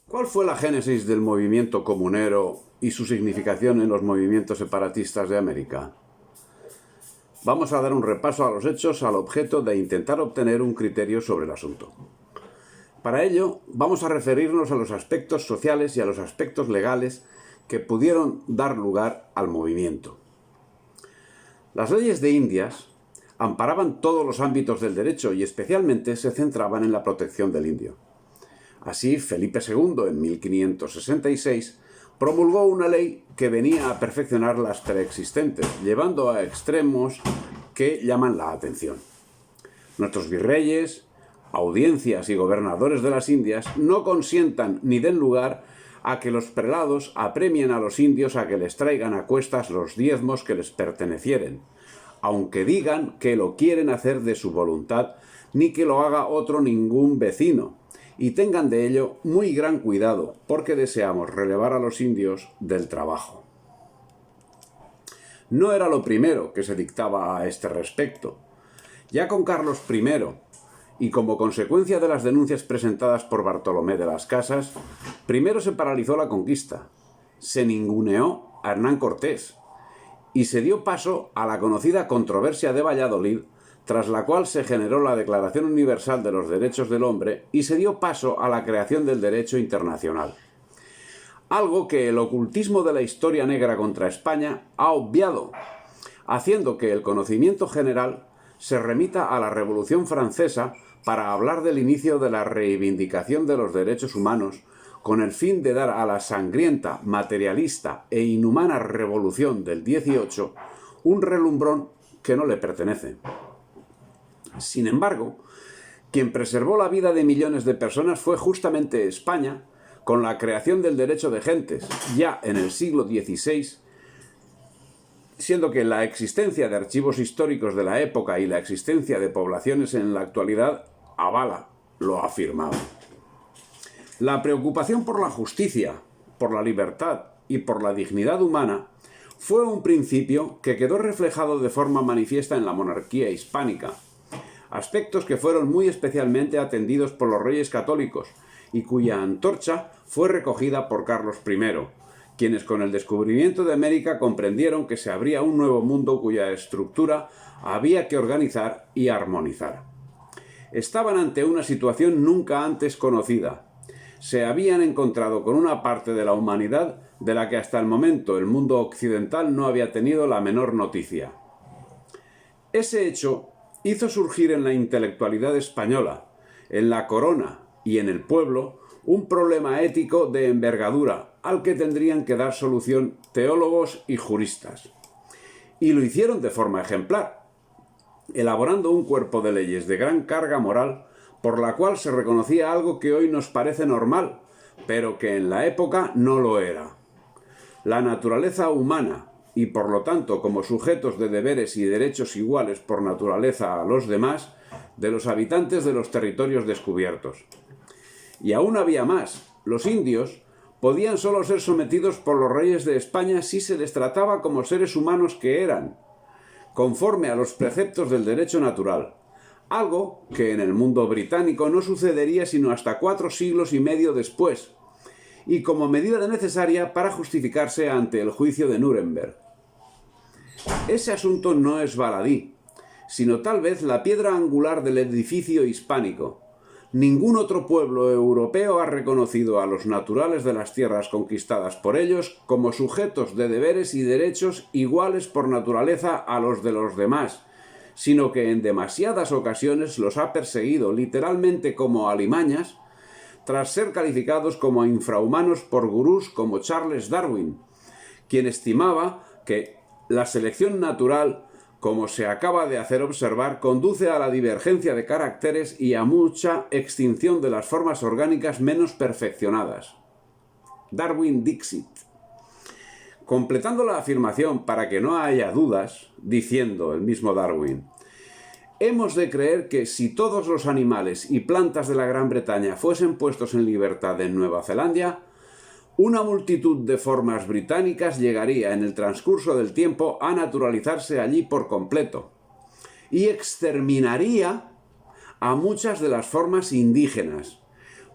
¿Cuál fue la génesis del movimiento comunero y su significación en los movimientos separatistas de América? Vamos a dar un repaso a los hechos al objeto de intentar obtener un criterio sobre el asunto. Para ello, vamos a referirnos a los aspectos sociales y a los aspectos legales que pudieron dar lugar al movimiento. Las leyes de Indias amparaban todos los ámbitos del derecho y especialmente se centraban en la protección del indio. Así, Felipe II, en 1566, promulgó una ley que venía a perfeccionar las preexistentes, llevando a extremos que llaman la atención. Nuestros virreyes, audiencias y gobernadores de las Indias no consientan ni den lugar a que los prelados apremien a los indios a que les traigan a cuestas los diezmos que les pertenecieren, aunque digan que lo quieren hacer de su voluntad, ni que lo haga otro ningún vecino, y tengan de ello muy gran cuidado, porque deseamos relevar a los indios del trabajo. No era lo primero que se dictaba a este respecto. Ya con Carlos I, y como consecuencia de las denuncias presentadas por Bartolomé de las Casas, primero se paralizó la conquista, se ninguneó a Hernán Cortés, y se dio paso a la conocida controversia de Valladolid, tras la cual se generó la Declaración Universal de los Derechos del Hombre y se dio paso a la creación del derecho internacional. Algo que el ocultismo de la historia negra contra España ha obviado, haciendo que el conocimiento general se remita a la Revolución Francesa para hablar del inicio de la reivindicación de los derechos humanos, con el fin de dar a la sangrienta, materialista e inhumana revolución del 18 un relumbrón que no le pertenece. Sin embargo, quien preservó la vida de millones de personas fue justamente España, con la creación del derecho de gentes, ya en el siglo XVI, siendo que la existencia de archivos históricos de la época y la existencia de poblaciones en la actualidad avala lo afirmado. La preocupación por la justicia, por la libertad y por la dignidad humana fue un principio que quedó reflejado de forma manifiesta en la monarquía hispánica, aspectos que fueron muy especialmente atendidos por los reyes católicos y cuya antorcha fue recogida por Carlos I, quienes con el descubrimiento de América comprendieron que se abría un nuevo mundo cuya estructura había que organizar y armonizar. Estaban ante una situación nunca antes conocida. Se habían encontrado con una parte de la humanidad de la que hasta el momento el mundo occidental no había tenido la menor noticia. Ese hecho hizo surgir en la intelectualidad española, en la corona y en el pueblo, un problema ético de envergadura al que tendrían que dar solución teólogos y juristas. Y lo hicieron de forma ejemplar, elaborando un cuerpo de leyes de gran carga moral por la cual se reconocía algo que hoy nos parece normal, pero que en la época no lo era. La naturaleza humana, y por lo tanto como sujetos de deberes y derechos iguales por naturaleza a los demás, de los habitantes de los territorios descubiertos. Y aún había más. Los indios podían solo ser sometidos por los reyes de España si se les trataba como seres humanos que eran, conforme a los preceptos del derecho natural, algo que en el mundo británico no sucedería sino hasta 4 siglos y medio después, y como medida necesaria para justificarse ante el juicio de Nuremberg. Ese asunto no es baladí, sino tal vez la piedra angular del edificio hispánico. Ningún otro pueblo europeo ha reconocido a los naturales de las tierras conquistadas por ellos como sujetos de deberes y derechos iguales por naturaleza a los de los demás, sino que en demasiadas ocasiones los ha perseguido literalmente como alimañas, tras ser calificados como infrahumanos por gurús como Charles Darwin, quien estimaba que la selección natural, como se acaba de hacer observar, conduce a la divergencia de caracteres y a mucha extinción de las formas orgánicas menos perfeccionadas. Darwin Dixit. Completando la afirmación para que no haya dudas, diciendo el mismo Darwin: hemos de creer que si todos los animales y plantas de la Gran Bretaña fuesen puestos en libertad en Nueva Zelanda, una multitud de formas británicas llegaría en el transcurso del tiempo a naturalizarse allí por completo y exterminaría a muchas de las formas indígenas.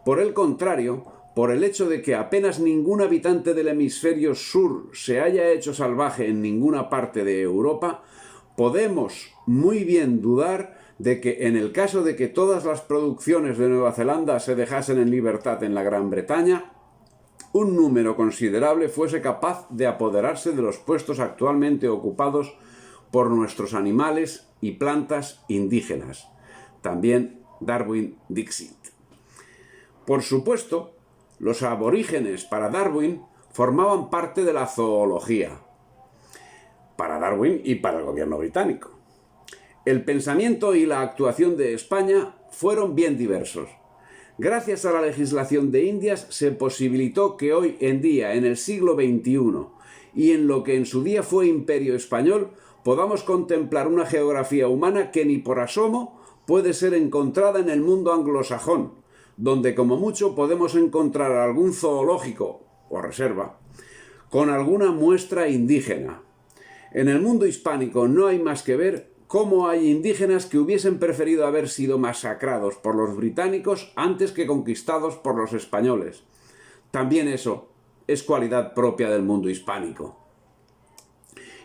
Por el contrario, por el hecho de que apenas ningún habitante del hemisferio sur se haya hecho salvaje en ninguna parte de Europa, podemos muy bien dudar de que en el caso de que todas las producciones de Nueva Zelanda se dejasen en libertad en la Gran Bretaña, un número considerable fuese capaz de apoderarse de los puestos actualmente ocupados por nuestros animales y plantas indígenas. También Darwin Dixit. Por supuesto, los aborígenes para Darwin formaban parte de la zoología. Para Darwin y para el gobierno británico. El pensamiento y la actuación de España fueron bien diversos. Gracias a la legislación de Indias se posibilitó que hoy en día, en el siglo XXI, y en lo que en su día fue Imperio Español, podamos contemplar una geografía humana que ni por asomo puede ser encontrada en el mundo anglosajón, donde como mucho podemos encontrar algún zoológico o reserva con alguna muestra indígena. En el mundo hispánico no hay más que ver cómo hay indígenas que hubiesen preferido haber sido masacrados por los británicos antes que conquistados por los españoles. También eso es cualidad propia del mundo hispánico.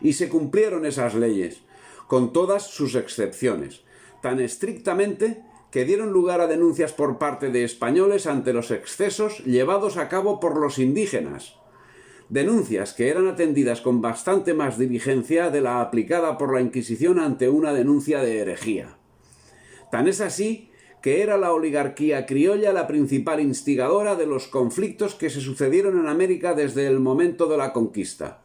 Y se cumplieron esas leyes, con todas sus excepciones, tan estrictamente que dieron lugar a denuncias por parte de españoles ante los excesos llevados a cabo por los indígenas. Denuncias que eran atendidas con bastante más diligencia de la aplicada por la Inquisición ante una denuncia de herejía. Tan es así que era la oligarquía criolla la principal instigadora de los conflictos que se sucedieron en América desde el momento de la conquista.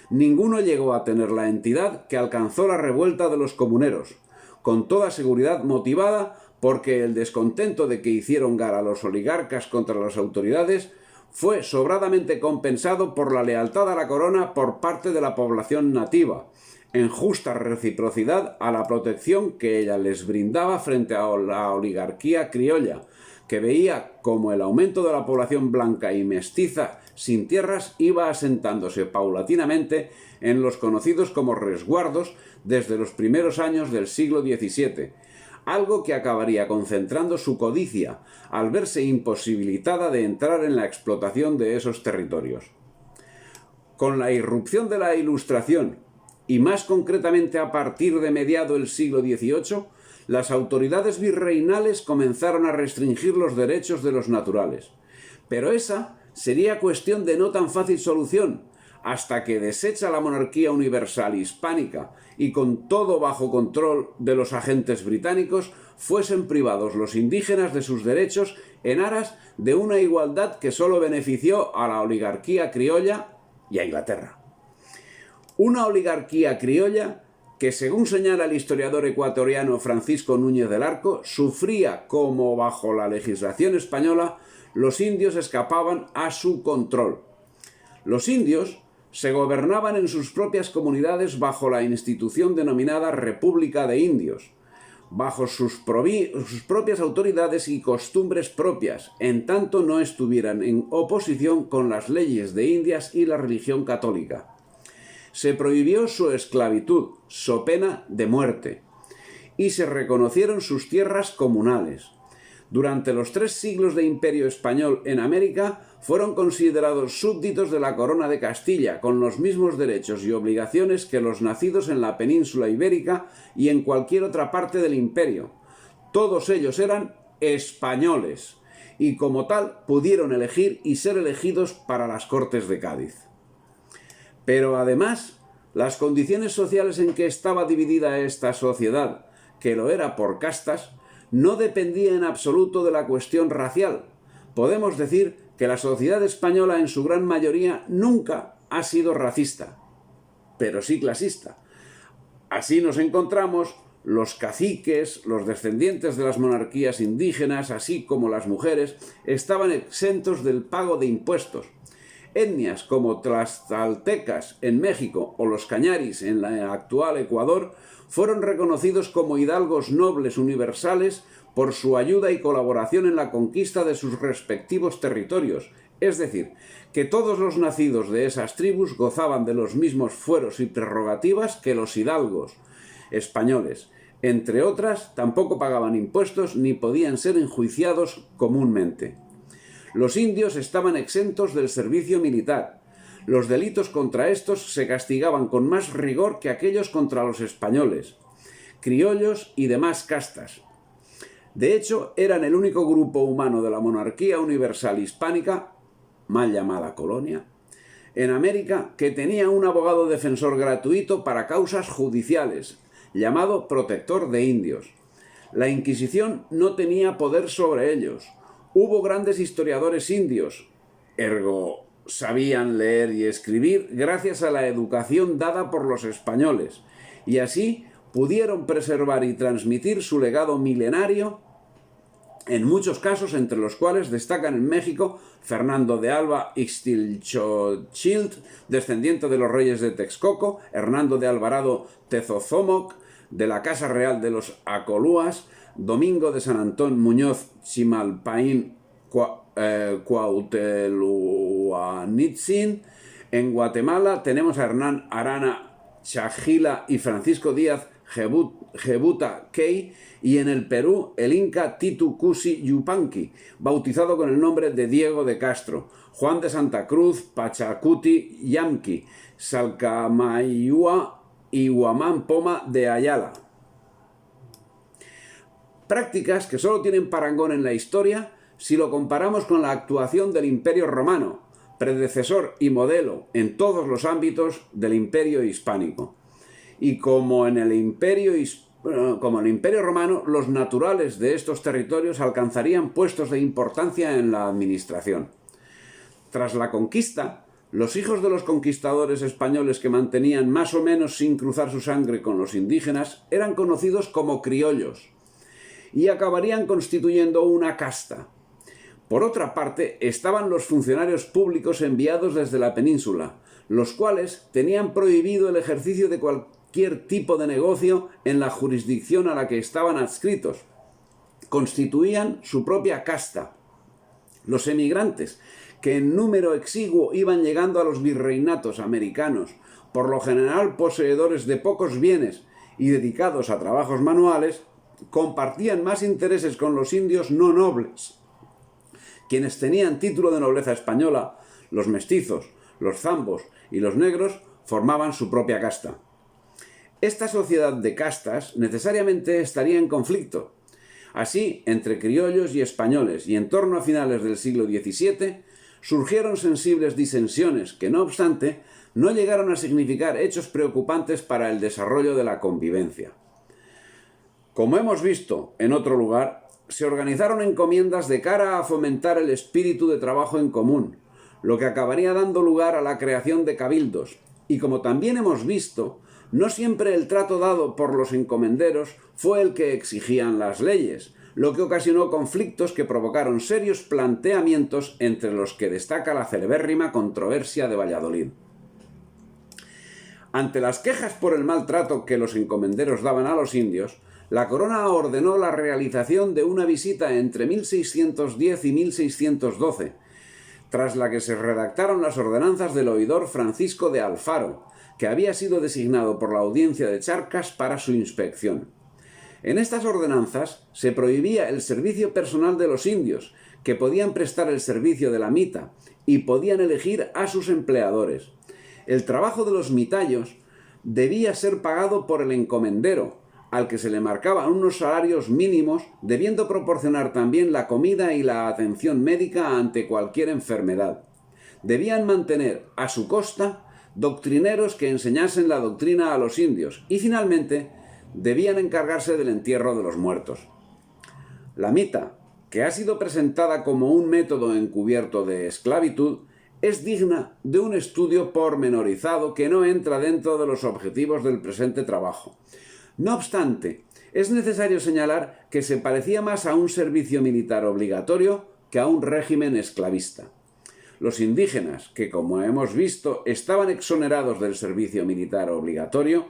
Ninguno llegó a tener la entidad que alcanzó la revuelta de los comuneros, con toda seguridad motivada porque el descontento de que hicieron gala los oligarcas contra las autoridades fue sobradamente compensado por la lealtad a la corona por parte de la población nativa, en justa reciprocidad a la protección que ella les brindaba frente a la oligarquía criolla, que veía como el aumento de la población blanca y mestiza sin tierras iba asentándose paulatinamente en los conocidos como resguardos desde los primeros años del siglo XVII, algo que acabaría concentrando su codicia al verse imposibilitada de entrar en la explotación de esos territorios. Con la irrupción de la Ilustración, y más concretamente a partir de mediado del siglo XVIII, las autoridades virreinales comenzaron a restringir los derechos de los naturales. Pero esa sería cuestión de no tan fácil solución, hasta que, deshecha la monarquía universal hispánica y con todo bajo control de los agentes británicos, fuesen privados los indígenas de sus derechos en aras de una igualdad que solo benefició a la oligarquía criolla y a Inglaterra. Una oligarquía criolla que, según señala el historiador ecuatoriano Francisco Núñez del Arco, sufría como bajo la legislación española los indios escapaban a su control. Los indios se gobernaban en sus propias comunidades bajo la institución denominada República de Indios, bajo sus propias autoridades y costumbres propias, en tanto no estuvieran en oposición con las leyes de Indias y la religión católica. Se prohibió su esclavitud, so pena de muerte, y se reconocieron sus tierras comunales. Durante los 3 siglos de Imperio Español en América, fueron considerados súbditos de la Corona de Castilla, con los mismos derechos y obligaciones que los nacidos en la península ibérica y en cualquier otra parte del imperio. Todos ellos eran españoles, y como tal pudieron elegir y ser elegidos para las Cortes de Cádiz. Pero además, las condiciones sociales en que estaba dividida esta sociedad, que lo era por castas, no dependía en absoluto de la cuestión racial. Podemos decir que la sociedad española en su gran mayoría nunca ha sido racista, pero sí clasista. Así nos encontramos los caciques, los descendientes de las monarquías indígenas, así como las mujeres, estaban exentos del pago de impuestos. Etnias como tlaxcaltecas en México o los cañaris en el actual Ecuador fueron reconocidos como hidalgos nobles universales por su ayuda y colaboración en la conquista de sus respectivos territorios, es decir, que todos los nacidos de esas tribus gozaban de los mismos fueros y prerrogativas que los hidalgos españoles. Entre otras, tampoco pagaban impuestos ni podían ser enjuiciados comúnmente. Los indios estaban exentos del servicio militar. Los delitos contra estos se castigaban con más rigor que aquellos contra los españoles, criollos y demás castas. De hecho, eran el único grupo humano de la monarquía universal hispánica, mal llamada colonia, en América, que tenía un abogado defensor gratuito para causas judiciales, llamado protector de indios. La Inquisición no tenía poder sobre ellos. Hubo grandes historiadores indios, ergo sabían leer y escribir gracias a la educación dada por los españoles, y así pudieron preservar y transmitir su legado milenario, en muchos casos, entre los cuales destacan en México Fernando de Alba Ixtlilxochitl, descendiente de los reyes de Texcoco, Hernando de Alvarado Tezozomoc, de la Casa Real de los Acolúas, Domingo de San Antón Muñoz Chimalpaín Cuauhteluanitzin. En Guatemala tenemos a Hernán Arana Chajila y Francisco Díaz Jebuta Key, y en el Perú el inca Titu Cusi Yupanqui, bautizado con el nombre de Diego de Castro, Juan de Santa Cruz Pachacuti Yamqui, Salcamayua y Huamán Poma de Ayala. Prácticas que solo tienen parangón en la historia si lo comparamos con la actuación del Imperio Romano, predecesor y modelo en todos los ámbitos del Imperio Hispánico. Y como en el Imperio Romano, los naturales de estos territorios alcanzarían puestos de importancia en la administración. Tras la conquista, los hijos de los conquistadores españoles que mantenían más o menos sin cruzar su sangre con los indígenas eran conocidos como criollos y acabarían constituyendo una casta. Por otra parte, estaban los funcionarios públicos enviados desde la península, los cuales tenían prohibido el ejercicio de cualquier tipo de negocio en la jurisdicción a la que estaban adscritos. Constituían su propia casta. Los emigrantes, que en número exiguo iban llegando a los virreinatos americanos, por lo general poseedores de pocos bienes y dedicados a trabajos manuales, compartían más intereses con los indios no nobles, quienes tenían título de nobleza española. Los mestizos, los zambos y los negros formaban su propia casta. Esta sociedad de castas necesariamente estaría en conflicto. Así, entre criollos y españoles, y en torno a finales del siglo XVII, surgieron sensibles disensiones que, no obstante, no llegaron a significar hechos preocupantes para el desarrollo de la convivencia. Como hemos visto en otro lugar, se organizaron encomiendas de cara a fomentar el espíritu de trabajo en común, lo que acabaría dando lugar a la creación de cabildos, y como también hemos visto, no siempre el trato dado por los encomenderos fue el que exigían las leyes, lo que ocasionó conflictos que provocaron serios planteamientos, entre los que destaca la celebérrima controversia de Valladolid. Ante las quejas por el maltrato que los encomenderos daban a los indios, la corona ordenó la realización de una visita entre 1610 y 1612, tras la que se redactaron las ordenanzas del oidor Francisco de Alfaro, que había sido designado por la audiencia de Charcas para su inspección. En estas ordenanzas se prohibía el servicio personal de los indios, que podían prestar el servicio de la mita y podían elegir a sus empleadores. El trabajo de los mitayos debía ser pagado por el encomendero, al que se le marcaban unos salarios mínimos, debiendo proporcionar también la comida y la atención médica ante cualquier enfermedad. Debían mantener a su costa doctrineros que enseñasen la doctrina a los indios y, finalmente, debían encargarse del entierro de los muertos. La mita, que ha sido presentada como un método encubierto de esclavitud, es digna de un estudio pormenorizado que no entra dentro de los objetivos del presente trabajo. No obstante, es necesario señalar que se parecía más a un servicio militar obligatorio que a un régimen esclavista. Los indígenas, que como hemos visto estaban exonerados del servicio militar obligatorio,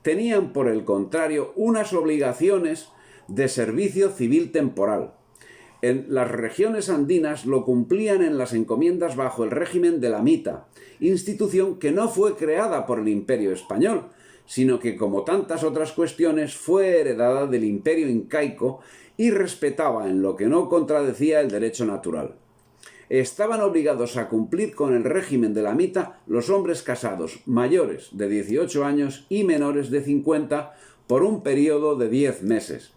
tenían por el contrario unas obligaciones de servicio civil temporal. En las regiones andinas lo cumplían en las encomiendas bajo el régimen de la mita, institución que no fue creada por el Imperio español, sino que, como tantas otras cuestiones, fue heredada del Imperio incaico y respetaba en lo que no contradecía el derecho natural. estaban obligados a cumplir con el régimen de la mita los hombres casados mayores de 18 años y menores de 50 por un periodo de 10 meses.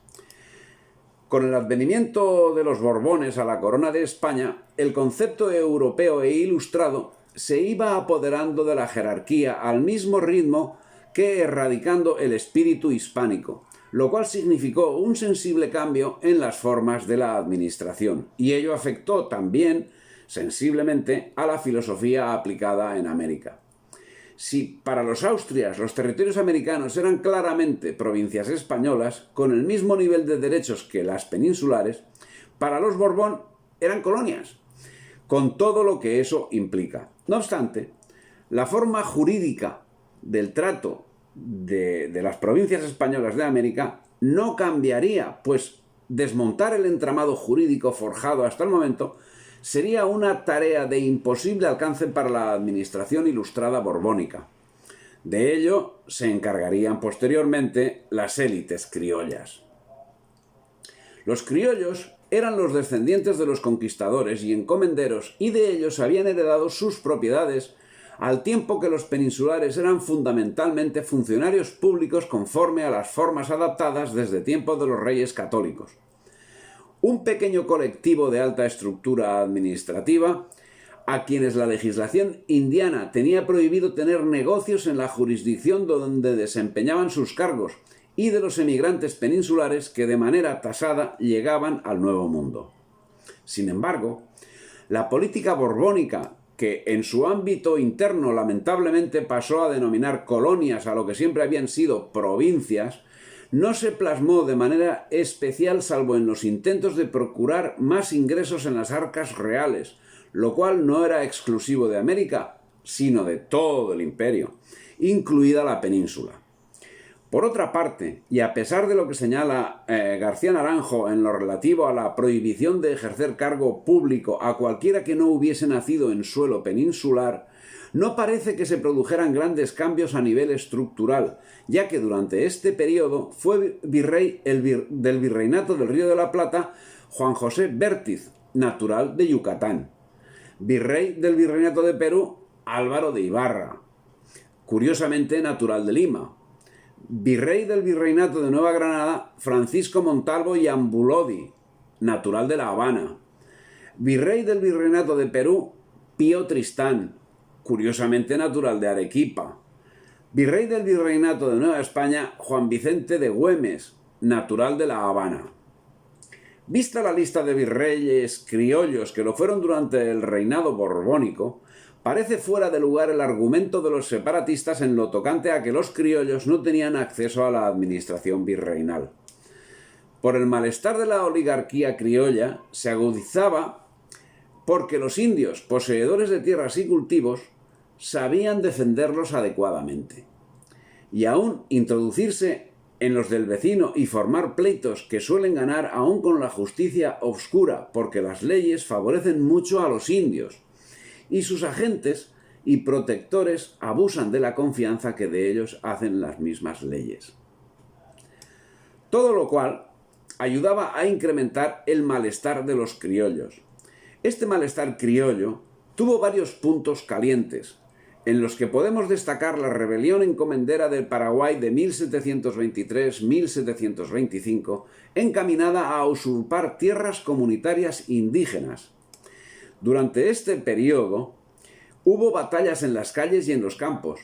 Con el advenimiento de los Borbones a la corona de España, el concepto europeo e ilustrado se iba apoderando de la jerarquía al mismo ritmo que erradicando el espíritu hispánico, lo cual significó un sensible cambio en las formas de la administración, y ello afectó también sensiblemente a la filosofía aplicada en América. Si para los austrias los territorios americanos eran claramente provincias españolas, con el mismo nivel de derechos que las peninsulares, para los Borbón eran colonias, con todo lo que eso implica. No obstante, la forma jurídica del trato de las provincias españolas de América no cambiaría, pues desmontar el entramado jurídico forjado hasta el momento sería una tarea de imposible alcance para la administración ilustrada borbónica. De ello se encargarían posteriormente las élites criollas. Los criollos eran los descendientes de los conquistadores y encomenderos, y de ellos habían heredado sus propiedades, al tiempo que los peninsulares eran fundamentalmente funcionarios públicos conforme a las formas adaptadas desde tiempos de los reyes católicos. Un pequeño colectivo de alta estructura administrativa, a quienes la legislación indiana tenía prohibido tener negocios en la jurisdicción donde desempeñaban sus cargos, y de los emigrantes peninsulares que de manera tasada llegaban al Nuevo Mundo. Sin embargo, la política borbónica, que en su ámbito interno lamentablemente pasó a denominar colonias a lo que siempre habían sido provincias, no se plasmó de manera especial salvo en los intentos de procurar más ingresos en las arcas reales, lo cual no era exclusivo de América, sino de todo el imperio, incluida la península. Por otra parte, y a pesar de lo que señala García Naranjo en lo relativo a la prohibición de ejercer cargo público a cualquiera que no hubiese nacido en suelo peninsular, no parece que se produjeran grandes cambios a nivel estructural, ya que durante este periodo fue virrey del Virreinato del Río de la Plata Juan José Vértiz, natural de Yucatán. Virrey del Virreinato de Perú, Álvaro de Ibarra, curiosamente natural de Lima. Virrey del Virreinato de Nueva Granada, Francisco Montalvo y Ambulodi, natural de La Habana. Virrey del Virreinato de Perú, Pío Tristán, curiosamente natural de Arequipa. Virrey del Virreinato de Nueva España, Juan Vicente de Güemes, natural de La Habana. Vista la lista de virreyes criollos que lo fueron durante el reinado borbónico, parece fuera de lugar el argumento de los separatistas en lo tocante a que los criollos no tenían acceso a la administración virreinal. Por el malestar de la oligarquía criolla se agudizaba porque los indios, poseedores de tierras y cultivos, sabían defenderlos adecuadamente. Y aún introducirse en los del vecino y formar pleitos que suelen ganar aún con la justicia obscura, porque las leyes favorecen mucho a los indios, y sus agentes y protectores abusan de la confianza que de ellos hacen las mismas leyes. Todo lo cual ayudaba a incrementar el malestar de los criollos. Este malestar criollo tuvo varios puntos calientes, en los que podemos destacar la rebelión encomendera del Paraguay de 1723-1725, encaminada a usurpar tierras comunitarias indígenas. Durante este periodo hubo batallas en las calles y en los campos,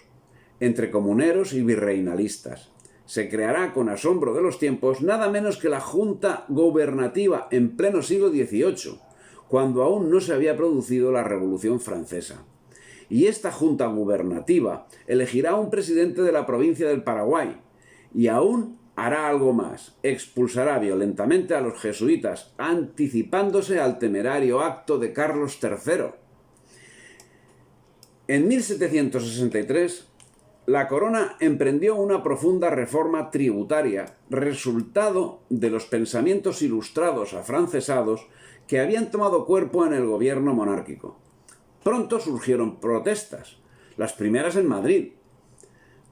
entre comuneros y virreinalistas. Se creará, con asombro de los tiempos, nada menos que la Junta Gubernativa en pleno siglo XVIII, cuando aún no se había producido la Revolución Francesa. Y esta Junta Gubernativa elegirá un presidente de la provincia del Paraguay, y aún hará algo más: expulsará violentamente a los jesuitas, anticipándose al temerario acto de Carlos III. En 1763, la corona emprendió una profunda reforma tributaria, resultado de los pensamientos ilustrados afrancesados que habían tomado cuerpo en el gobierno monárquico. Pronto surgieron protestas, las primeras en Madrid,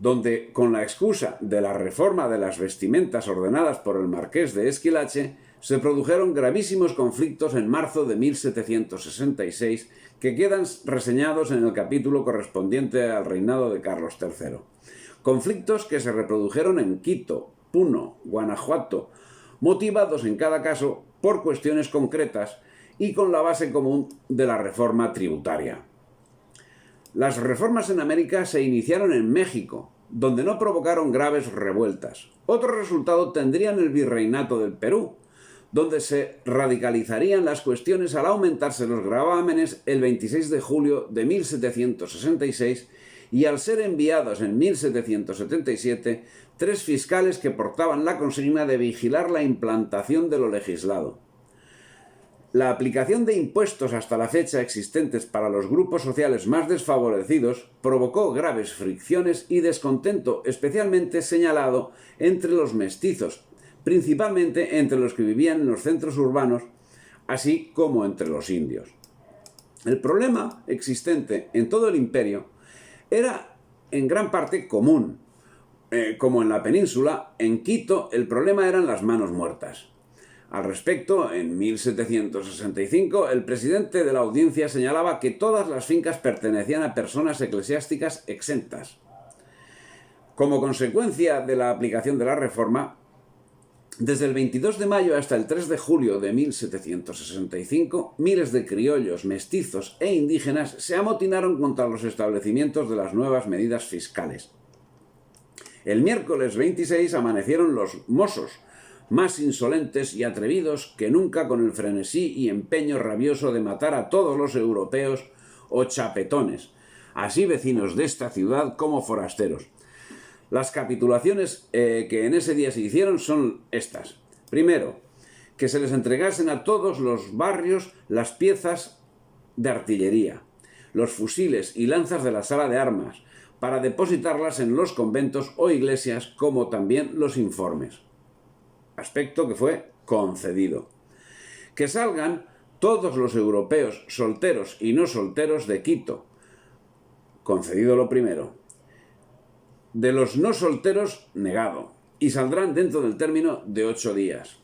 donde, con la excusa de la reforma de las vestimentas ordenadas por el marqués de Esquilache, se produjeron gravísimos conflictos en marzo de 1766 que quedan reseñados en el capítulo correspondiente al reinado de Carlos III. Conflictos que se reprodujeron en Quito, Puno, Guanajuato, motivados en cada caso por cuestiones concretas y con la base común de la reforma tributaria. Las reformas en América se iniciaron en México, donde no provocaron graves revueltas. Otro resultado tendrían el virreinato del Perú, donde se radicalizarían las cuestiones al aumentarse los gravámenes el 26 de julio de 1766 y al ser enviados en 1777 3 fiscales que portaban la consigna de vigilar la implantación de lo legislado. La aplicación de impuestos hasta la fecha existentes para los grupos sociales más desfavorecidos provocó graves fricciones y descontento, especialmente señalado entre los mestizos, principalmente entre los que vivían en los centros urbanos, así como entre los indios. El problema existente en todo el imperio era en gran parte común. Como en la península, en Quito el problema eran las manos muertas. Al respecto, en 1765, el presidente de la audiencia señalaba que todas las fincas pertenecían a personas eclesiásticas exentas. Como consecuencia de la aplicación de la reforma, desde el 22 de mayo hasta el 3 de julio de 1765, miles de criollos, mestizos e indígenas se amotinaron contra los establecimientos de las nuevas medidas fiscales. El miércoles 26 amanecieron los mozos, más insolentes y atrevidos que nunca, con el frenesí y empeño rabioso de matar a todos los europeos o chapetones, así vecinos de esta ciudad como forasteros. Las capitulaciones que en ese día se hicieron son estas. Primero, que se les entregasen a todos los barrios las piezas de artillería, los fusiles y lanzas de la sala de armas, para depositarlas en los conventos o iglesias, como también los informes. Aspecto que fue concedido. Que salgan todos los europeos solteros y no solteros de Quito. Concedido lo primero. De los no solteros, negado. Y saldrán dentro del término de 8 días.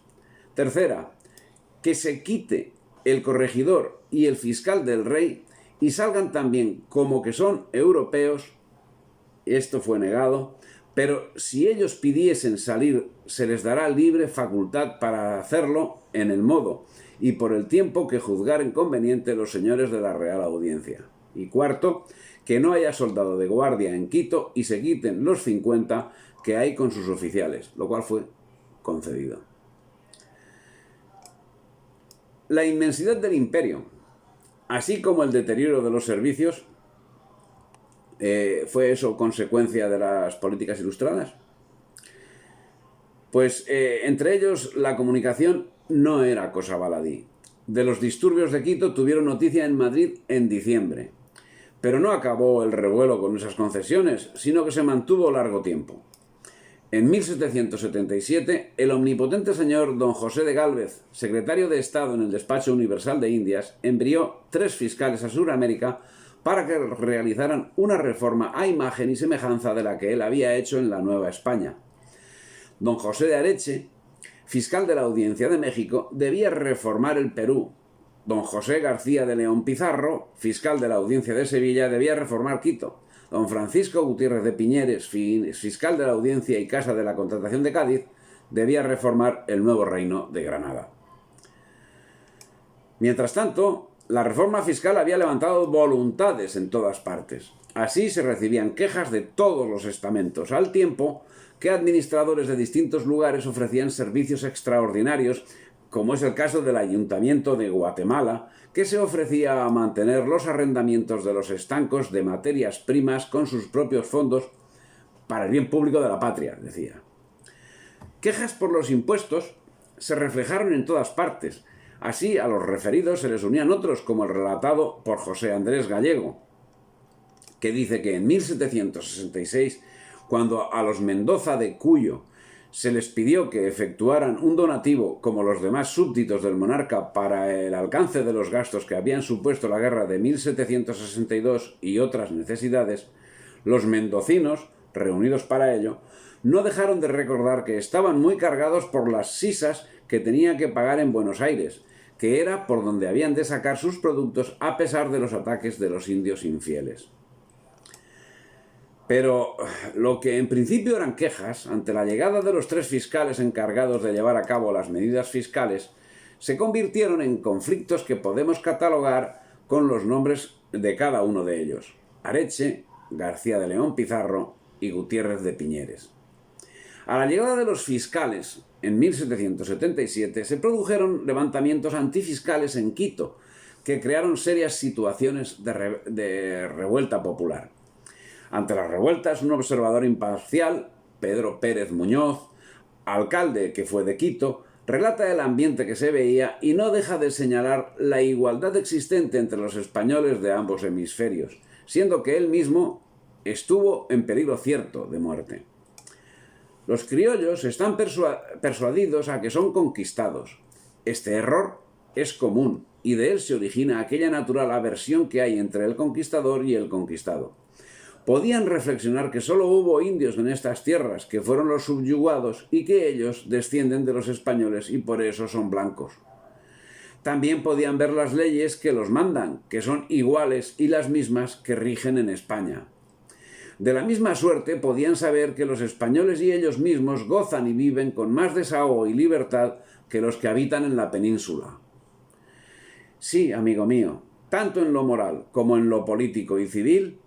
Tercera, que se quite el corregidor y el fiscal del rey y salgan también como que son europeos. Esto fue negado. Pero si ellos pidiesen salir, se les dará libre facultad para hacerlo en el modo y por el tiempo que juzgaren conveniente los señores de la Real Audiencia. Y cuarto, que no haya soldado de guardia en Quito y se quiten los 50 que hay con sus oficiales, lo cual fue concedido. La inmensidad del imperio, así como el deterioro de los servicios, ¿fue eso consecuencia de las políticas ilustradas? Pues entre ellos la comunicación no era cosa baladí. De los disturbios de Quito tuvieron noticia en Madrid en diciembre, pero no acabó el revuelo con esas concesiones, sino que se mantuvo largo tiempo. En 1777, el omnipotente señor don José de Gálvez, secretario de Estado en el Despacho Universal de Indias, envió 3 fiscales a Sudamérica para que realizaran una reforma a imagen y semejanza de la que él había hecho en la Nueva España. Don José de Areche, fiscal de la Audiencia de México, debía reformar el Perú. Don José García de León Pizarro, fiscal de la Audiencia de Sevilla, debía reformar Quito. Don Francisco Gutiérrez de Piñeres, fiscal de la Audiencia y Casa de la Contratación de Cádiz, debía reformar el nuevo reino de Granada. Mientras tanto, la reforma fiscal había levantado voluntades en todas partes. Así se recibían quejas de todos los estamentos, al tiempo que administradores de distintos lugares ofrecían servicios extraordinarios, como es el caso del Ayuntamiento de Guatemala, que se ofrecía a mantener los arrendamientos de los estancos de materias primas con sus propios fondos para el bien público de la patria, decía. Quejas por los impuestos se reflejaron en todas partes. Así, a los referidos se les unían otros, como el relatado por José Andrés Gallego, que dice que en 1766, cuando a los Mendoza de Cuyo se les pidió que efectuaran un donativo como los demás súbditos del monarca para el alcance de los gastos que habían supuesto la guerra de 1762 y otras necesidades, los mendocinos reunidos para ello, no dejaron de recordar que estaban muy cargados por las sisas que tenían que pagar en Buenos Aires, que era por donde habían de sacar sus productos a pesar de los ataques de los indios infieles. Pero lo que en principio eran quejas, ante la llegada de los 3 fiscales encargados de llevar a cabo las medidas fiscales, se convirtieron en conflictos que podemos catalogar con los nombres de cada uno de ellos: Areche, García de León Pizarro y Gutiérrez de Piñeres. A la llegada de los fiscales, en 1777, se produjeron levantamientos antifiscales en Quito, que crearon serias situaciones de revuelta popular. Ante las revueltas, un observador imparcial, Pedro Pérez Muñoz, alcalde que fue de Quito, relata el ambiente que se veía y no deja de señalar la igualdad existente entre los españoles de ambos hemisferios, siendo que él mismo estuvo en peligro cierto de muerte. Los criollos están persuadidos a que son conquistados. Este error es común y de él se origina aquella natural aversión que hay entre el conquistador y el conquistado. Podían reflexionar que solo hubo indios en estas tierras, que fueron los subyugados y que ellos descienden de los españoles y por eso son blancos. También podían ver las leyes que los mandan, que son iguales y las mismas que rigen en España. De la misma suerte podían saber que los españoles y ellos mismos gozan y viven con más desahogo y libertad que los que habitan en la península. Sí, amigo mío, tanto en lo moral como en lo político y civil,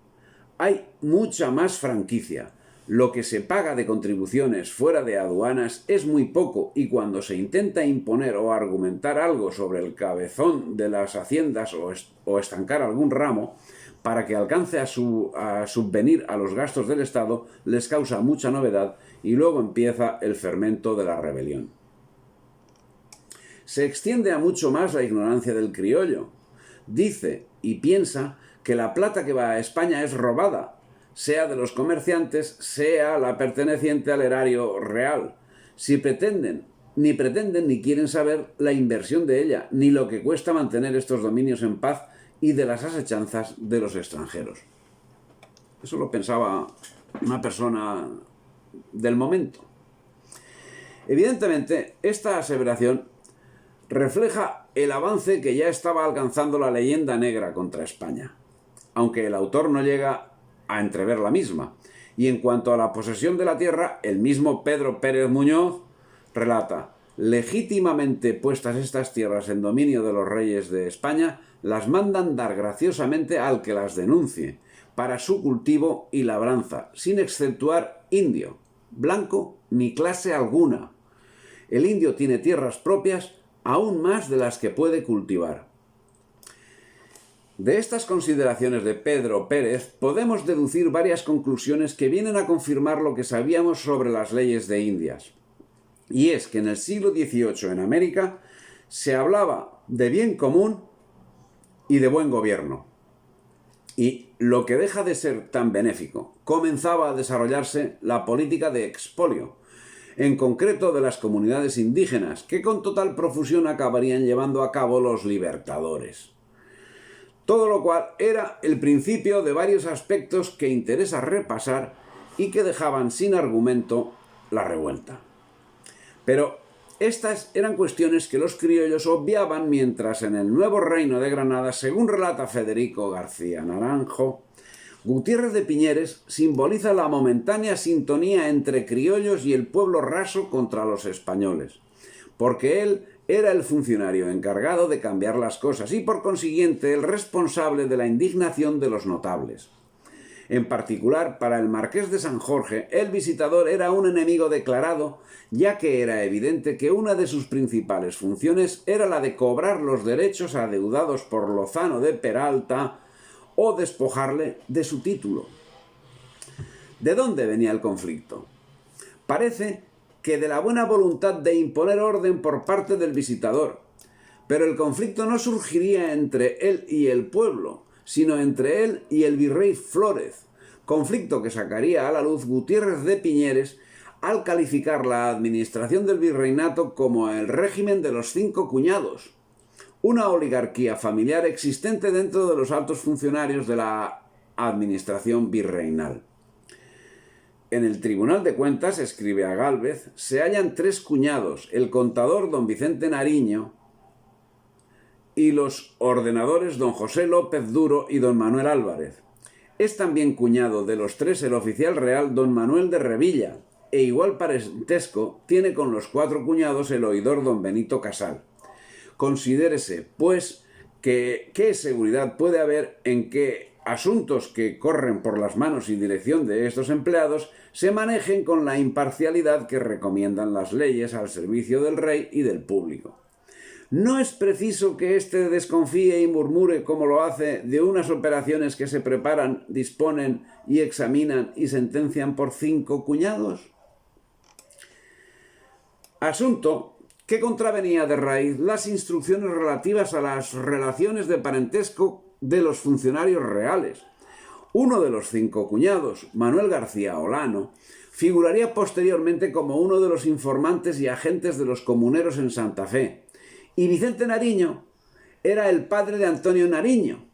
hay mucha más franquicia. Lo que se paga de contribuciones fuera de aduanas es muy poco y cuando se intenta imponer o argumentar algo sobre el cabezón de las haciendas o estancar algún ramo, para que alcance a subvenir a los gastos del Estado, les causa mucha novedad y luego empieza el fermento de la rebelión. Se extiende a mucho más la ignorancia del criollo. Dice y piensa que la plata que va a España es robada, sea de los comerciantes, sea la perteneciente al erario real. Ni pretenden ni quieren saber la inversión de ella, ni lo que cuesta mantener estos dominios en paz y de las asechanzas de los extranjeros. Eso lo pensaba una persona del momento. Evidentemente, esta aseveración refleja el avance que ya estaba alcanzando la leyenda negra contra España, aunque el autor no llega a entrever la misma. Y en cuanto a la posesión de la tierra, el mismo Pedro Pérez Muñoz relata: legítimamente puestas estas tierras en dominio de los reyes de España, las mandan dar graciosamente al que las denuncie, para su cultivo y labranza, sin exceptuar indio, blanco ni clase alguna. El indio tiene tierras propias, aún más de las que puede cultivar. De estas consideraciones de Pedro Pérez podemos deducir varias conclusiones que vienen a confirmar lo que sabíamos sobre las leyes de Indias. Y es que en el siglo XVIII en América se hablaba de bien común y de buen gobierno. Y lo que deja de ser tan benéfico, comenzaba a desarrollarse la política de expolio, en concreto de las comunidades indígenas, que con total profusión acabarían llevando a cabo los libertadores. Todo lo cual era el principio de varios aspectos que interesa repasar y que dejaban sin argumento la revuelta. Pero estas eran cuestiones que los criollos obviaban mientras en el nuevo reino de Granada, según relata Federico García Naranjo, Gutiérrez de Piñeres simboliza la momentánea sintonía entre criollos y el pueblo raso contra los españoles, porque él era el funcionario encargado de cambiar las cosas y por consiguiente el responsable de la indignación de los notables. En particular, para el marqués de San Jorge, el visitador era un enemigo declarado, ya que era evidente que una de sus principales funciones era la de cobrar los derechos adeudados por Lozano de Peralta o despojarle de su título. ¿De dónde venía el conflicto? Parece que de la buena voluntad de imponer orden por parte del visitador, pero el conflicto no surgiría entre él y el pueblo, sino entre él y el virrey Flórez, conflicto que sacaría a la luz Gutiérrez de Piñeres al calificar la administración del virreinato como el régimen de los 5 cuñados, una oligarquía familiar existente dentro de los altos funcionarios de la administración virreinal. En el Tribunal de Cuentas, escribe a Gálvez, se hallan 3 cuñados, el contador don Vicente Nariño y los ordenadores don José López Duro y don Manuel Álvarez. Es también cuñado de los 3 el oficial real don Manuel de Revilla, e igual parentesco tiene con los 4 cuñados el oidor don Benito Casal. Considérese, pues, que qué seguridad puede haber en que asuntos que corren por las manos y dirección de estos empleados se manejen con la imparcialidad que recomiendan las leyes al servicio del rey y del público. No es preciso que éste desconfíe y murmure como lo hace de unas operaciones que se preparan, disponen y examinan y sentencian por 5 cuñados. Asunto que contravenía de raíz las instrucciones relativas a las relaciones de parentesco de los funcionarios reales. Uno de los 5 cuñados, Manuel García Olano, figuraría posteriormente como uno de los informantes y agentes de los comuneros en Santa Fe, y Vicente Nariño era el padre de Antonio Nariño,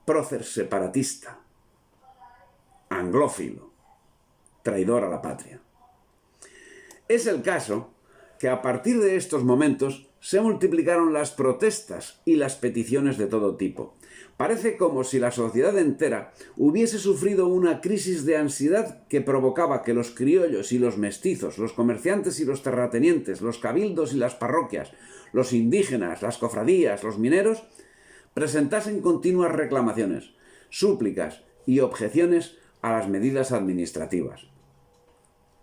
prócer separatista, anglófilo, traidor a la patria. Es el caso que a partir de estos momentos se multiplicaron las protestas y las peticiones de todo tipo. Parece como si la sociedad entera hubiese sufrido una crisis de ansiedad que provocaba que los criollos y los mestizos, los comerciantes y los terratenientes, los cabildos y las parroquias, los indígenas, las cofradías, los mineros, presentasen continuas reclamaciones, súplicas y objeciones a las medidas administrativas.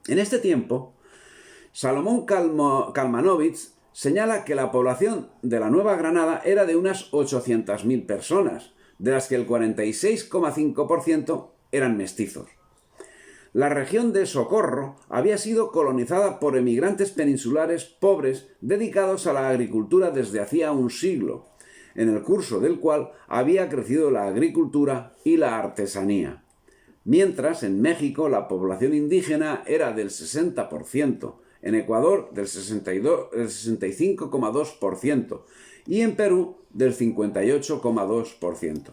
En este tiempo, Salomón Kalmanovitz señala que la población de la Nueva Granada era de unas 800.000 personas, de las que el 46,5% eran mestizos. La región de Socorro había sido colonizada por emigrantes peninsulares pobres dedicados a la agricultura desde hacía un siglo, en el curso del cual había crecido la agricultura y la artesanía. Mientras, en México, la población indígena era del 60%, en Ecuador del 65,2% y en Perú del 58,2%.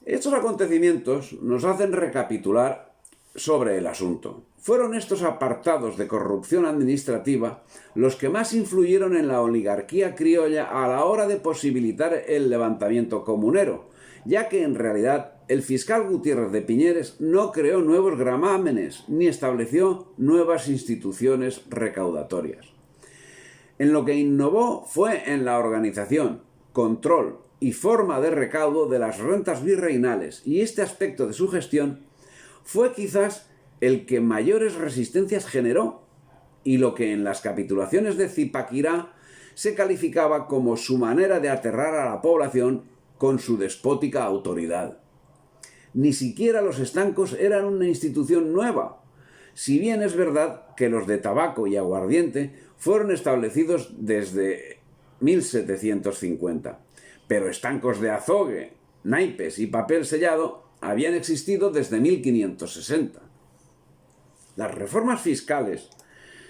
Estos acontecimientos nos hacen recapitular sobre el asunto. Fueron estos apartados de corrupción administrativa los que más influyeron en la oligarquía criolla a la hora de posibilitar el levantamiento comunero, ya que en realidad el fiscal Gutiérrez de Piñeres no creó nuevos gramámenes ni estableció nuevas instituciones recaudatorias. En lo que innovó fue en la organización, control y forma de recaudo de las rentas virreinales, y este aspecto de su gestión fue quizás el que mayores resistencias generó y lo que en las capitulaciones de Zipaquirá se calificaba como su manera de aterrar a la población con su despótica autoridad. Ni siquiera los estancos eran una institución nueva, si bien es verdad que los de tabaco y aguardiente fueron establecidos desde 1750, pero estancos de azogue, naipes y papel sellado habían existido desde 1560. Las reformas fiscales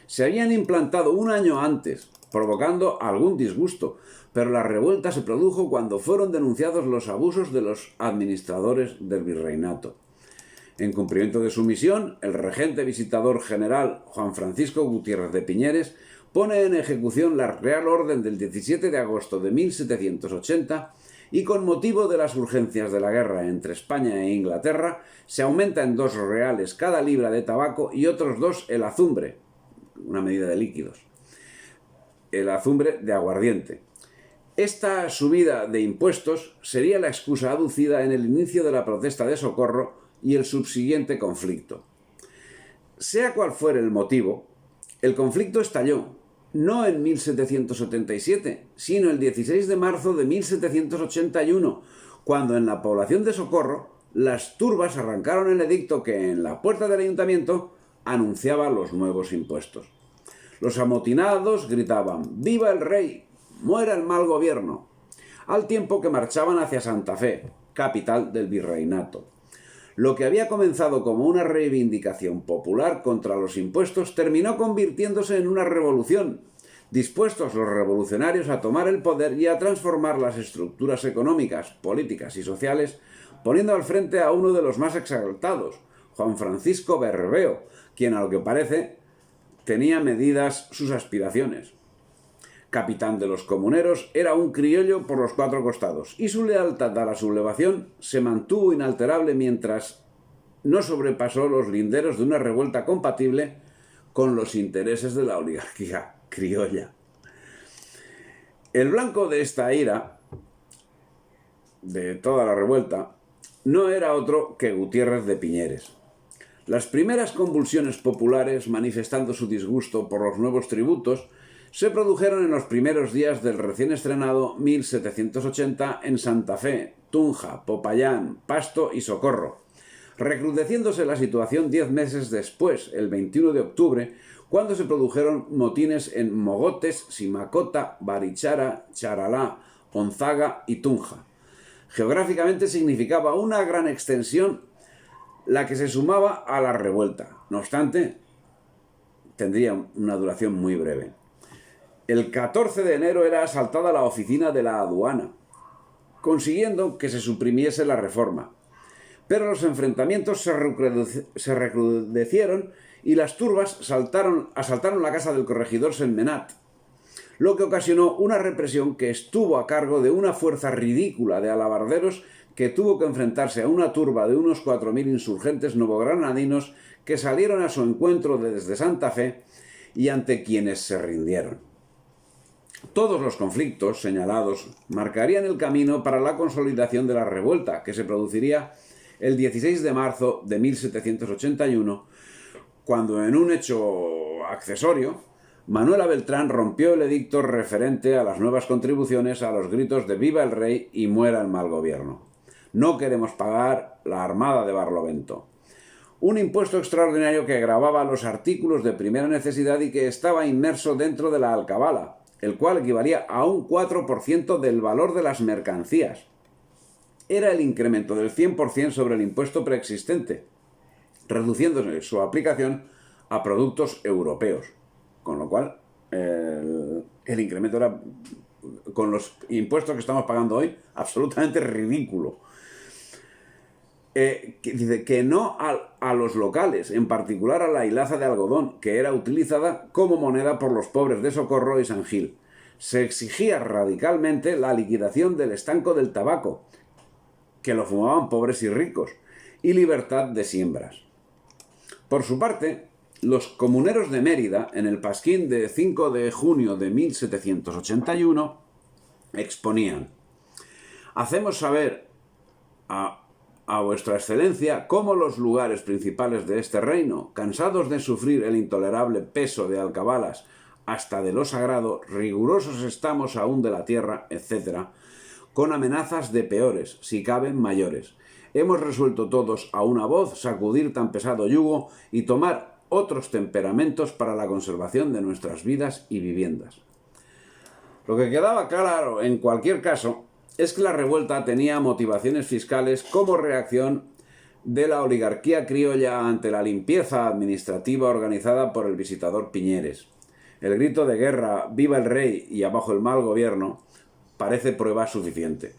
se habían implantado un año antes, provocando algún disgusto, pero la revuelta se produjo cuando fueron denunciados los abusos de los administradores del virreinato. En cumplimiento de su misión, el regente visitador general Juan Francisco Gutiérrez de Piñeres pone en ejecución la Real Orden del 17 de agosto de 1780 y con motivo de las urgencias de la guerra entre España e Inglaterra se aumenta en 2 reales cada libra de tabaco y otros 2 el azumbre, una medida de líquidos, el azumbre de aguardiente. Esta subida de impuestos sería la excusa aducida en el inicio de la protesta de Socorro y el subsiguiente conflicto. Sea cual fuere el motivo, el conflicto estalló, no en 1777, sino el 16 de marzo de 1781, cuando en la población de Socorro las turbas arrancaron el edicto que en la puerta del ayuntamiento anunciaba los nuevos impuestos. Los amotinados gritaban «¡Viva el rey! ¡Muera el mal gobierno!», al tiempo que marchaban hacia Santa Fe, capital del virreinato. Lo que había comenzado como una reivindicación popular contra los impuestos terminó convirtiéndose en una revolución, dispuestos los revolucionarios a tomar el poder y a transformar las estructuras económicas, políticas y sociales, poniendo al frente a uno de los más exaltados, Juan Francisco Berrbeo, quien, a lo que parece, tenía medidas sus aspiraciones. Capitán de los comuneros, era un criollo por los 4 costados, y su lealtad a la sublevación se mantuvo inalterable mientras no sobrepasó los linderos de una revuelta compatible con los intereses de la oligarquía criolla. El blanco de esta ira, de toda la revuelta, no era otro que Gutiérrez de Piñeres. Las primeras convulsiones populares, manifestando su disgusto por los nuevos tributos, se produjeron en los primeros días del recién estrenado 1780 en Santa Fe, Tunja, Popayán, Pasto y Socorro, recrudeciéndose la situación 10 meses después, el 21 de octubre, cuando se produjeron motines en Mogotes, Simacota, Barichara, Charalá, Onzaga y Tunja. Geográficamente significaba una gran extensión la que se sumaba a la revuelta. No obstante, tendría una duración muy breve. El 14 de enero era asaltada la oficina de la aduana, consiguiendo que se suprimiese la reforma. Pero los enfrentamientos se recrudecieron y las turbas asaltaron la casa del corregidor Sentmenat, lo que ocasionó una represión que estuvo a cargo de una fuerza ridícula de alabarderos que tuvo que enfrentarse a una turba de unos 4.000 insurgentes novogranadinos que salieron a su encuentro desde Santa Fe y ante quienes se rindieron. Todos los conflictos señalados marcarían el camino para la consolidación de la revuelta, que se produciría el 16 de marzo de 1781, cuando en un hecho accesorio, Manuela Beltrán rompió el edicto referente a las nuevas contribuciones a los gritos de «Viva el rey» y «Muera el mal gobierno». No queremos pagar la armada de Barlovento. Un impuesto extraordinario que gravaba los artículos de primera necesidad y que estaba inmerso dentro de la alcabala, el cual equivalía a un 4% del valor de las mercancías. Era el incremento del 100% sobre el impuesto preexistente, reduciéndose su aplicación a productos europeos, con lo cual el incremento era, con los impuestos que estamos pagando hoy, absolutamente ridículo. Dice que no a los locales, en particular a la hilaza de algodón, que era utilizada como moneda por los pobres de Socorro y San Gil. Se exigía radicalmente la liquidación del estanco del tabaco, que lo fumaban pobres y ricos, y libertad de siembras. Por su parte, los comuneros de Mérida, en el pasquín de 5 de junio de 1781, exponían: «Hacemos saber a vuestra excelencia cómo los lugares principales de este reino, cansados de sufrir el intolerable peso de alcabalas hasta de lo sagrado, rigurosos estamos aún de la tierra, etc., con amenazas de peores, si caben mayores. Hemos resuelto todos a una voz sacudir tan pesado yugo y tomar otros temperamentos para la conservación de nuestras vidas y viviendas». Lo que quedaba claro en cualquier caso es que la revuelta tenía motivaciones fiscales como reacción de la oligarquía criolla ante la limpieza administrativa organizada por el visitador Piñeres. El grito de guerra «Viva el rey» y «Abajo el mal gobierno» parece prueba suficiente.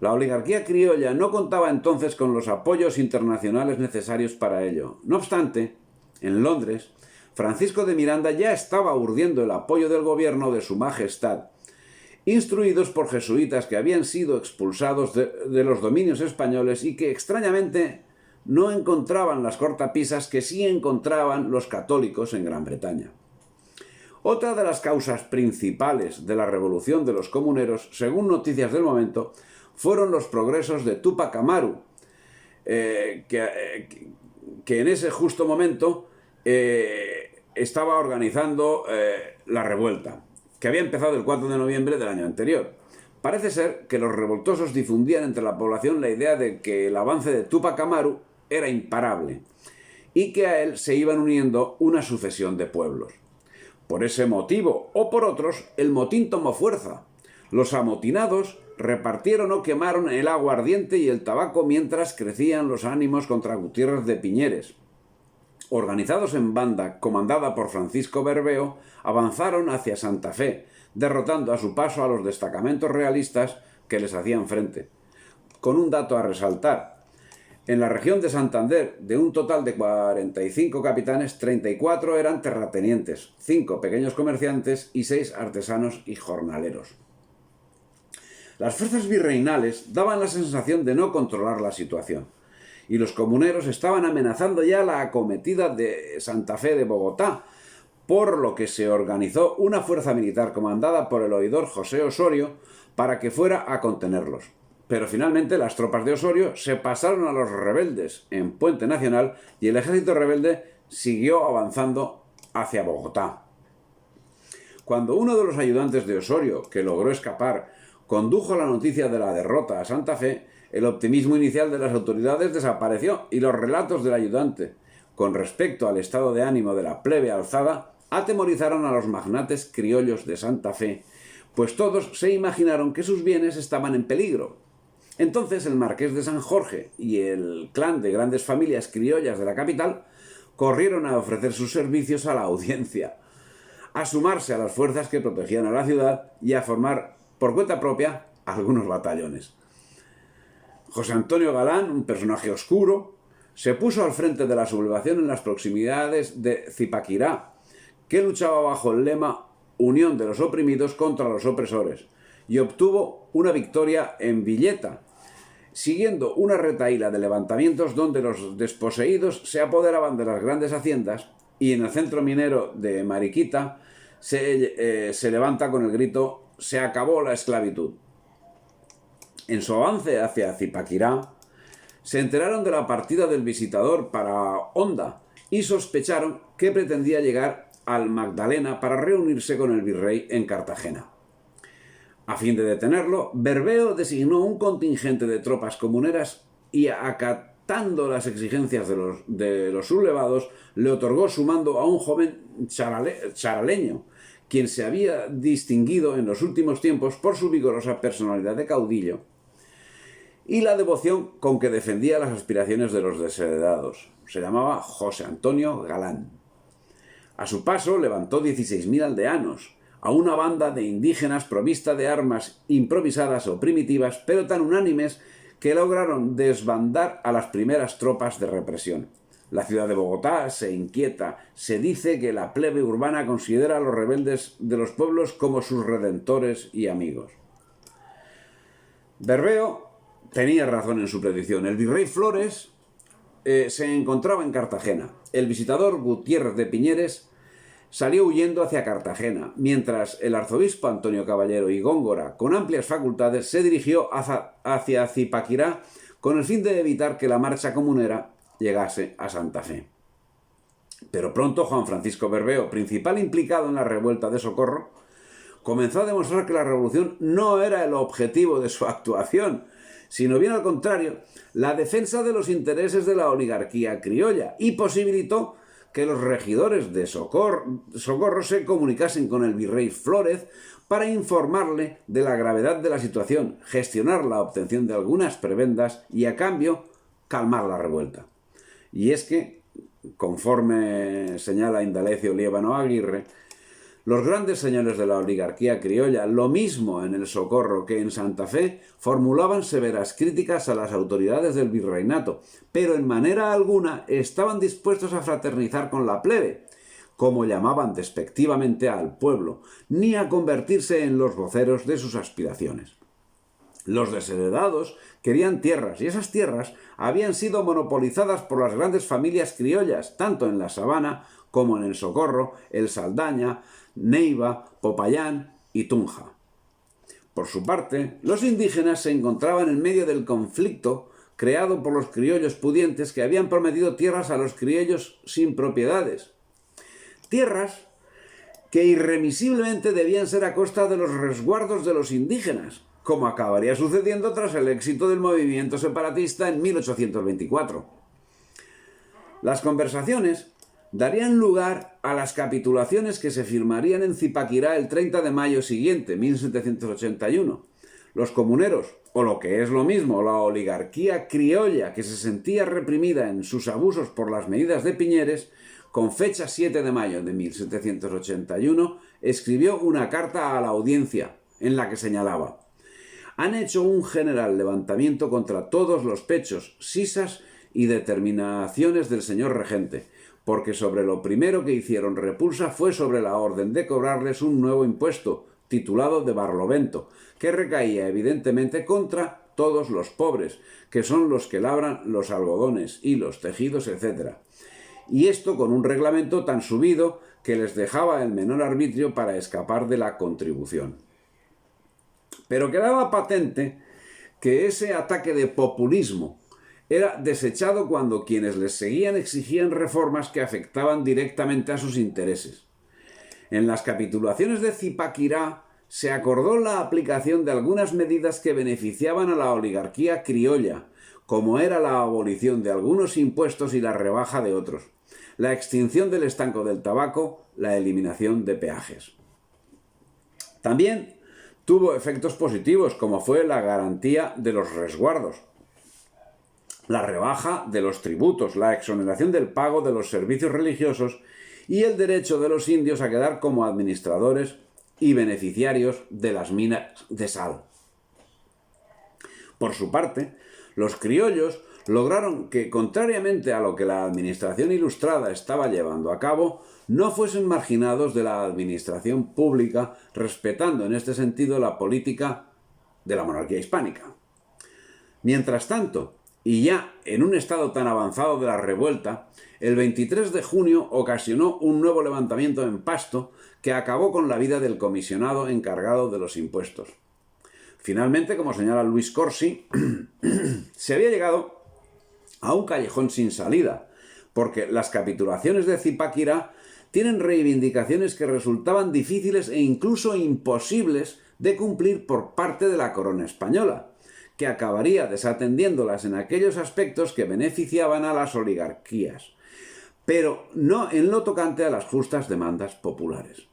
La oligarquía criolla no contaba entonces con los apoyos internacionales necesarios para ello. No obstante, en Londres, Francisco de Miranda ya estaba urdiendo el apoyo del gobierno de su majestad, instruidos por jesuitas que habían sido expulsados de los dominios españoles y que, extrañamente, no encontraban las cortapisas que sí encontraban los católicos en Gran Bretaña. Otra de las causas principales de la revolución de los comuneros, según noticias del momento, fueron los progresos de Túpac Amaru, que en ese justo momento estaba organizando la revuelta, que había empezado el 4 de noviembre del año anterior. Parece ser que los revoltosos difundían entre la población la idea de que el avance de Túpac Amaru era imparable y que a él se iban uniendo una sucesión de pueblos. Por ese motivo, o por otros, el motín tomó fuerza. Los amotinados repartieron o quemaron el aguardiente y el tabaco mientras crecían los ánimos contra Gutiérrez de Piñeres. Organizados en banda, comandada por Francisco Berrbeo, avanzaron hacia Santa Fe, derrotando a su paso a los destacamentos realistas que les hacían frente. Con un dato a resaltar: En la región de Santander, de un total de 45 capitanes, 34 eran terratenientes, 5 pequeños comerciantes y 6 artesanos y jornaleros. Las fuerzas virreinales daban la sensación de no controlar la situación, y los comuneros estaban amenazando ya la acometida de Santa Fe de Bogotá, por lo que se organizó una fuerza militar comandada por el oidor José Osorio para que fuera a contenerlos. Pero finalmente las tropas de Osorio se pasaron a los rebeldes en Puente Nacional y el ejército rebelde siguió avanzando hacia Bogotá. Cuando uno de los ayudantes de Osorio, que logró escapar, condujo la noticia de la derrota a Santa Fe, el optimismo inicial de las autoridades desapareció y los relatos del ayudante con respecto al estado de ánimo de la plebe alzada atemorizaron a los magnates criollos de Santa Fe, pues todos se imaginaron que sus bienes estaban en peligro. Entonces el marqués de San Jorge y el clan de grandes familias criollas de la capital corrieron a ofrecer sus servicios a la audiencia, a sumarse a las fuerzas que protegían a la ciudad y a formar por cuenta propia algunos batallones. José Antonio Galán, un personaje oscuro, se puso al frente de la sublevación en las proximidades de Zipaquirá, que luchaba bajo el lema Unión de los oprimidos contra los opresores, y obtuvo una victoria en Villeta, siguiendo una retahíla de levantamientos donde los desposeídos se apoderaban de las grandes haciendas, y en el centro minero de Mariquita se levanta con el grito «Se acabó la esclavitud». En su avance hacia Zipaquirá, se enteraron de la partida del visitador para Honda y sospecharon que pretendía llegar al Magdalena para reunirse con el virrey en Cartagena. A fin de detenerlo, Berbeo designó un contingente de tropas comuneras y, acatando las exigencias de los sublevados, le otorgó su mando a un joven charaleño, quien se había distinguido en los últimos tiempos por su vigorosa personalidad de caudillo y la devoción con que defendía las aspiraciones de los desheredados. Se llamaba José Antonio Galán. A su paso levantó 16.000 aldeanos, a una banda de indígenas provista de armas improvisadas o primitivas, pero tan unánimes que lograron desbandar a las primeras tropas de represión. La ciudad de Bogotá se inquieta, se dice que la plebe urbana considera a los rebeldes de los pueblos como sus redentores y amigos. Berbeo tenía razón en su predicción. El virrey Flores se encontraba en Cartagena. El visitador Gutiérrez de Piñeres salió huyendo hacia Cartagena, mientras el arzobispo Antonio Caballero y Góngora, con amplias facultades, se dirigió hacia Zipaquirá con el fin de evitar que la marcha comunera llegase a Santa Fe. Pero pronto Juan Francisco Berbeo, principal implicado en la revuelta de Socorro, comenzó a demostrar que la revolución no era el objetivo de su actuación, sino bien al contrario, la defensa de los intereses de la oligarquía criolla, y posibilitó que los regidores de Socorro se comunicasen con el virrey Flórez para informarle de la gravedad de la situación, gestionar la obtención de algunas prebendas y, a cambio, calmar la revuelta. Y es que, conforme señala Indalecio Liévano Aguirre, los grandes señores de la oligarquía criolla, lo mismo en el Socorro que en Santa Fe, formulaban severas críticas a las autoridades del virreinato, pero en manera alguna estaban dispuestos a fraternizar con la plebe, como llamaban despectivamente al pueblo, ni a convertirse en los voceros de sus aspiraciones. Los desheredados querían tierras, y esas tierras habían sido monopolizadas por las grandes familias criollas, tanto en la Sabana como en el Socorro, el Saldaña, Neiva, Popayán y Tunja. Por su parte, los indígenas se encontraban en medio del conflicto creado por los criollos pudientes que habían prometido tierras a los criollos sin propiedades. Tierras que irremisiblemente debían ser a costa de los resguardos de los indígenas, como acabaría sucediendo tras el éxito del movimiento separatista en 1824. Las conversaciones darían lugar a las capitulaciones que se firmarían en Zipaquirá el 30 de mayo siguiente, 1781. Los comuneros, o lo que es lo mismo, la oligarquía criolla que se sentía reprimida en sus abusos por las medidas de Piñeres, con fecha 7 de mayo de 1781, escribió una carta a la audiencia en la que señalaba: «Han hecho un general levantamiento contra todos los pechos, sisas y determinaciones del señor regente, porque sobre lo primero que hicieron repulsa fue sobre la orden de cobrarles un nuevo impuesto, titulado de Barlovento, que recaía evidentemente contra todos los pobres, que son los que labran los algodones, hilos, tejidos, etc. Y esto con un reglamento tan subido que les dejaba el menor arbitrio para escapar de la contribución. Pero quedaba patente que ese ataque de populismo era desechado cuando quienes les seguían exigían reformas que afectaban directamente a sus intereses. En las capitulaciones de Zipaquirá se acordó la aplicación de algunas medidas que beneficiaban a la oligarquía criolla, como era la abolición de algunos impuestos y la rebaja de otros, la extinción del estanco del tabaco, la eliminación de peajes. También tuvo efectos positivos, como fue la garantía de los resguardos, la rebaja de los tributos, la exoneración del pago de los servicios religiosos y el derecho de los indios a quedar como administradores y beneficiarios de las minas de sal. Por su parte, los criollos lograron que, contrariamente a lo que la administración ilustrada estaba llevando a cabo, no fuesen marginados de la administración pública, respetando en este sentido la política de la monarquía hispánica. Mientras tanto, y ya en un estado tan avanzado de la revuelta, el 23 de junio ocasionó un nuevo levantamiento en Pasto que acabó con la vida del comisionado encargado de los impuestos. Finalmente, como señala Luis Corsi, se había llegado a un callejón sin salida, porque las capitulaciones de Zipaquirá tienen reivindicaciones que resultaban difíciles e incluso imposibles de cumplir por parte de la corona española, que acabaría desatendiéndolas en aquellos aspectos que beneficiaban a las oligarquías, pero no en lo tocante a las justas demandas populares.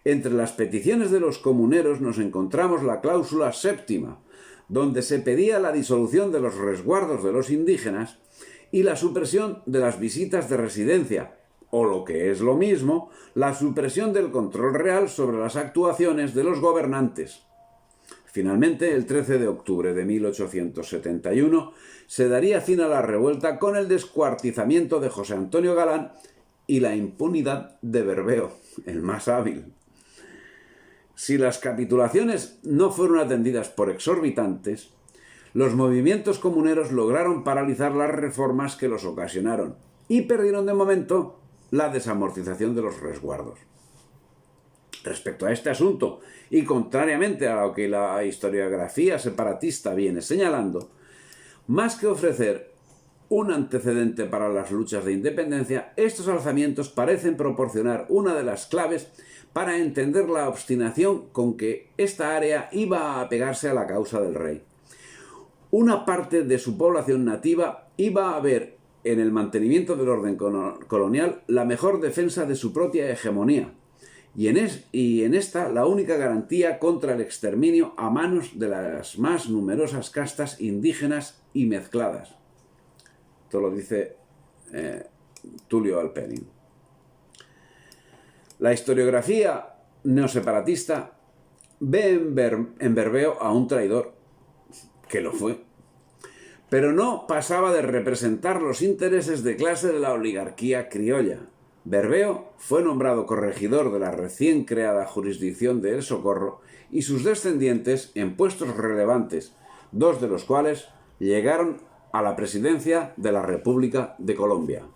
Entre las peticiones de los comuneros nos encontramos la cláusula séptima, donde se pedía la disolución de los resguardos de los indígenas y la supresión de las visitas de residencia, o lo que es lo mismo, la supresión del control real sobre las actuaciones de los gobernantes. Finalmente, el 13 de octubre de 1871, se daría fin a la revuelta con el descuartizamiento de José Antonio Galán y la impunidad de Berbeo, el más hábil. Si las capitulaciones no fueron atendidas por exorbitantes, los movimientos comuneros lograron paralizar las reformas que los ocasionaron y perdieron de momento la desamortización de los resguardos. Respecto a este asunto, y contrariamente a lo que la historiografía separatista viene señalando, más que ofrecer un antecedente para las luchas de independencia, estos alzamientos parecen proporcionar una de las claves para entender la obstinación con que esta área iba a apegarse a la causa del rey. Una parte de su población nativa iba a ver en el mantenimiento del orden colonial la mejor defensa de su propia hegemonía, y en esta la única garantía contra el exterminio a manos de las más numerosas castas indígenas y mezcladas. Esto lo dice Tulio Alperin. La historiografía neoseparatista ve en Berbeo a un traidor, que lo fue, pero no pasaba de representar los intereses de clase de la oligarquía criolla. Berbeo fue nombrado corregidor de la recién creada jurisdicción de El Socorro y sus descendientes en puestos relevantes, dos de los cuales llegaron a la presidencia de la República de Colombia.